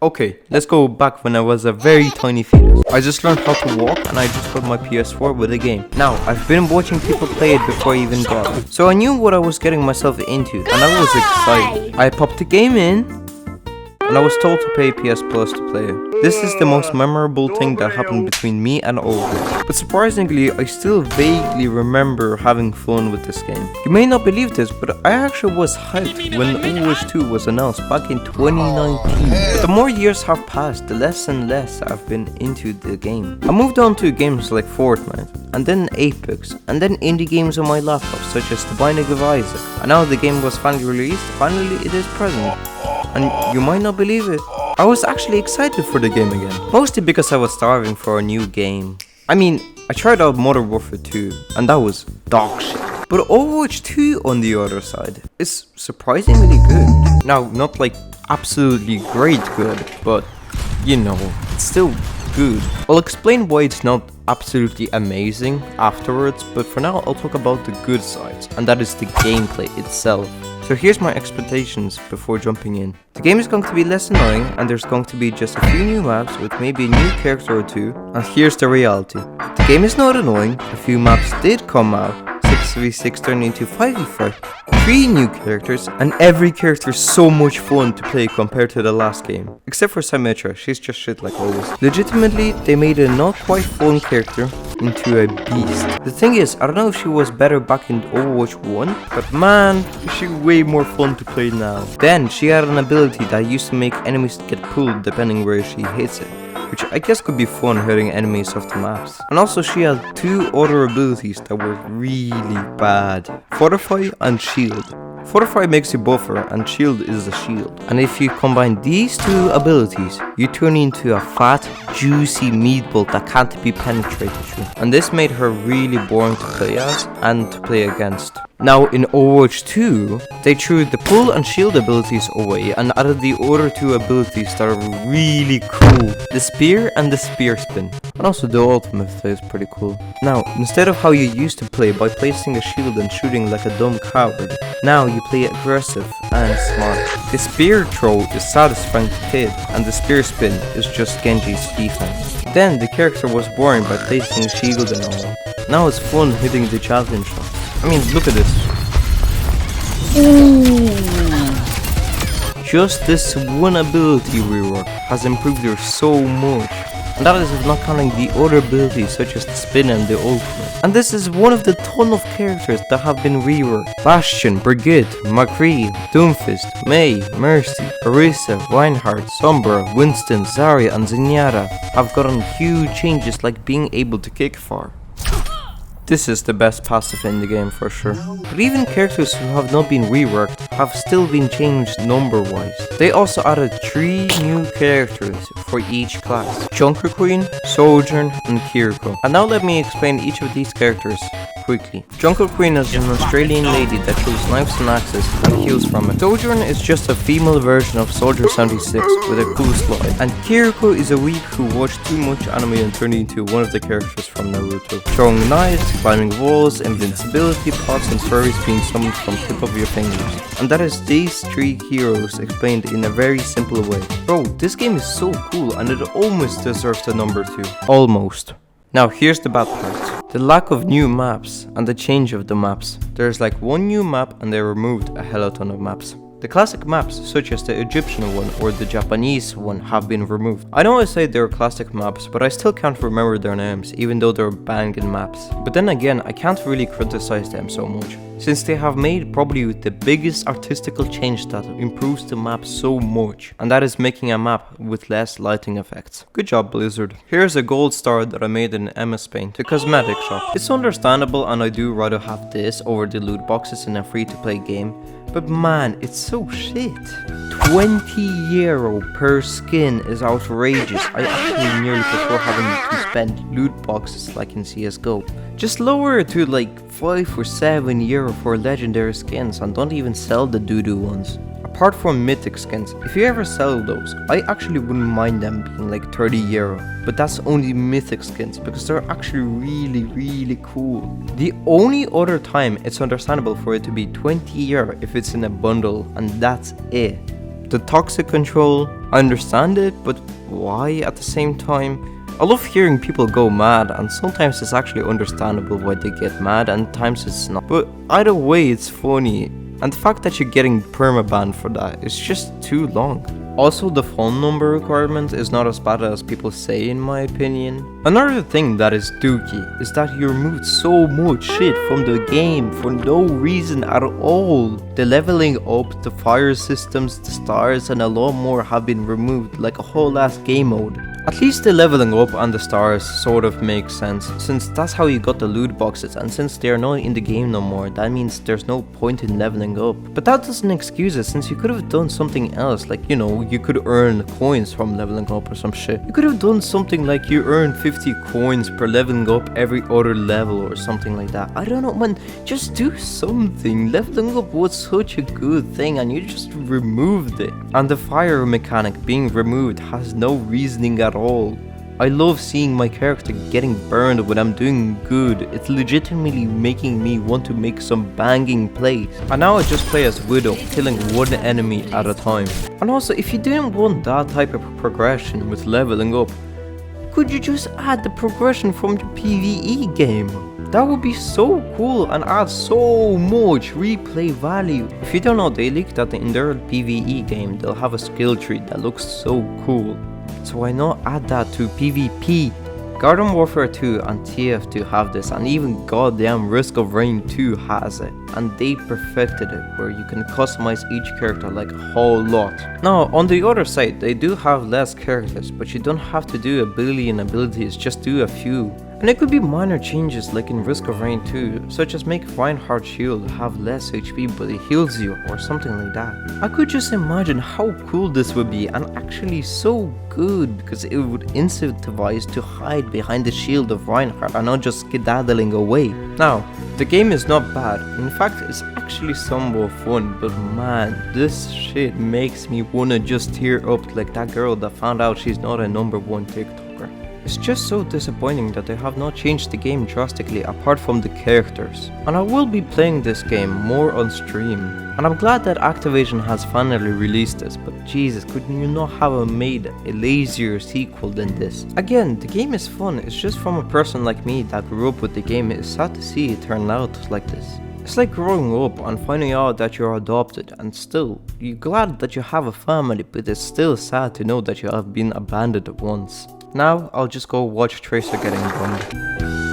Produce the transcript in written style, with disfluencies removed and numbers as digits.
Okay, let's go back when I was a very tiny fetus. I just learned how to walk and I just got my PS4 with the game. Now, I've been watching people play it before I even got it. So I knew what I was getting myself into and I was excited. I popped the game in and I was told to pay PS Plus to play it. This is the most memorable thing that happened between me and Overwatch. But surprisingly, I still vaguely remember having fun with this game. You may not believe this, but I actually was hyped when Overwatch 2 was announced back in 2019. But the more years have passed, the less and less I've been into the game. I moved on to games like Fortnite, and then Apex, and then indie games on my laptop such as The Binding of Isaac. And now the game was finally released, finally it is present. And you might not believe it, I was actually excited for the game again. Mostly because I was starving for a new game. I mean, I tried out Modern Warfare 2 and that was dog shit. But Overwatch 2 on the other side is surprisingly good. Now, not like absolutely great good, but you know, it's still good. I'll explain why it's not absolutely amazing afterwards, but for now I'll talk about the good sides, and that is the gameplay itself. So here's my expectations before jumping in. The game is going to be less annoying and there's going to be just a few new maps with maybe a new character or two. And here's the reality. The game is not annoying, a few maps did come out, 6v6 turned into 5v5, 3 new characters, and every character is so much fun to play compared to the last game. Except for Symmetra, she's just shit like always. Legitimately, they made a not quite fun character into a beast. The thing is, I don't know if she was better back in Overwatch 1, but man, she's way more fun to play now. Then, she had an ability that used to make enemies get pulled depending where she hits it, which I guess could be fun hurting enemies off the maps. And also she had 2 other abilities that were really bad. Fortify and Shield. Fortify makes you buffer and Shield is a shield. And if you combine these 2 abilities, you turn into a fat, juicy meatball that can't be penetrated through. And this made her really boring to play as and to play against. Now in Overwatch 2, they threw the pull and shield abilities away and added the other 2 abilities that are really cool. The spear and the spear spin. And also the ultimate is pretty cool. Now, instead of how you used to play by placing a shield and shooting like a dumb coward, now you play aggressive and smart. The spear throw is satisfying to hit and the spear spin is just Genji's defense. Then the character was boring by placing a shield and all. Now it's fun hitting the javelin shots. I mean, look at this. Ooh. Just this one ability rework has improved her so much. And that is not counting the other abilities such as the spin and the ultimate. And this is one of the ton of characters that have been reworked. Bastion, Brigitte, McCree, Doomfist, Mei, Mercy, Orisa, Reinhardt, Sombra, Winston, Zarya and Zenyatta have gotten huge changes like being able to kick far. This is the best passive in the game for sure. But even characters who have not been reworked have still been changed number-wise. They also added 3 new characters for each class. Junker Queen, Sojourn and Kiriko. And now let me explain each of these characters quickly. Junker Queen is an Australian lady that throws knives and axes and heals from it. Sojourn is just a female version of Soldier 76 with a cool slide. And Kiriko is a weak who watched too much anime and turned into one of the characters from Naruto. Throwing knives, climbing walls, invincibility pots and furries being summoned from tip of your fingers. And that is these 3 heroes explained in a very simple way. Bro, this game is so cool and it almost deserves the number 2. Almost. Now here's the bad part. The lack of new maps and the change of the maps. There's like 1 new map and they removed a hell ton of maps. The classic maps, such as the Egyptian one or the Japanese one, have been removed. I know I say they're classic maps, but I still can't remember their names, even though they're banging maps. But then again, I can't really criticize them so much, since they have made probably the biggest artistical change that improves the map so much, and that is making a map with less lighting effects. Good job, Blizzard. Here's a gold star that I made in MS Paint, the cosmetic shop. It's understandable and I do rather have this over the loot boxes in a free-to-play game, but man, it's so shit. 20 euro per skin is outrageous. I actually nearly prefer having to spend loot boxes like in CSGO. Just lower it to like 5 or 7 euro for legendary skins and don't even sell the doo-doo ones. Apart from mythic skins, if you ever sell those, I actually wouldn't mind them being like 30 euro. But that's only mythic skins because they're actually really cool. The only other time it's understandable for it to be 20 euro if it's in a bundle, and that's it. The toxic control, I understand it, but why at the same time? I love hearing people go mad, and sometimes it's actually understandable why they get mad and times it's not. But either way it's funny, and the fact that you're getting permabanned for that is just too long. Also, the phone number requirement is not as bad as people say in my opinion. Another thing that is dookie is that you removed so much shit from the game for no reason at all. The leveling up, the fire systems, the stars and a lot more have been removed, like a whole ass game mode. At least the leveling up and the stars sort of make sense, since that's how you got the loot boxes, and since they are not in the game no more, that means there's no point in leveling up. But that doesn't excuse it, since you could have done something else, like, you know, you could earn coins from leveling up or some shit. You could have done something like you earn 50 coins per leveling up every other level or something like that. I don't know, man, just do something. Leveling up was such a good thing and you just removed it. And the fire mechanic being removed has no reasoning at all. I love seeing my character getting burned when I'm doing good. It's legitimately making me want to make some banging plays. And now I just play as Widow, killing one enemy at a time. And also, if you didn't want that type of progression with leveling up, could you just add the progression from the PvE game? That would be so cool and add so much replay value. If you don't know, they leaked that in their PvE game they'll have a skill tree that looks so cool. So why not add that to PvP? Garden Warfare 2 and TF2 have this, and even goddamn Risk of Rain 2 has it. And they perfected it, where you can customize each character like a whole lot. Now, on the other side, they do have less characters, but you don't have to do a billion abilities, just do a few. And it could be minor changes like in Risk of Rain 2, such as make Reinhardt's shield have less HP but it heals you or something like that. I could just imagine how cool this would be, and actually so good, because it would incentivize to hide behind the shield of Reinhardt and not just skedaddling away. Now, the game is not bad, in fact it's actually somewhat fun, but man, this shit makes me wanna just tear up like that girl that found out she's not a #1 TikToker. It's just so disappointing that they have not changed the game drastically apart from the characters. And I will be playing this game more on stream. And I'm glad that Activision has finally released this, but Jesus, could you not have made a lazier sequel than this? Again, the game is fun, it's just from a person like me that grew up with the game, it's sad to see it turn out like this. It's like growing up and finding out that you're adopted, and still, you're glad that you have a family, but it's still sad to know that you have been abandoned once. Now, I'll just go watch Tracer getting burned.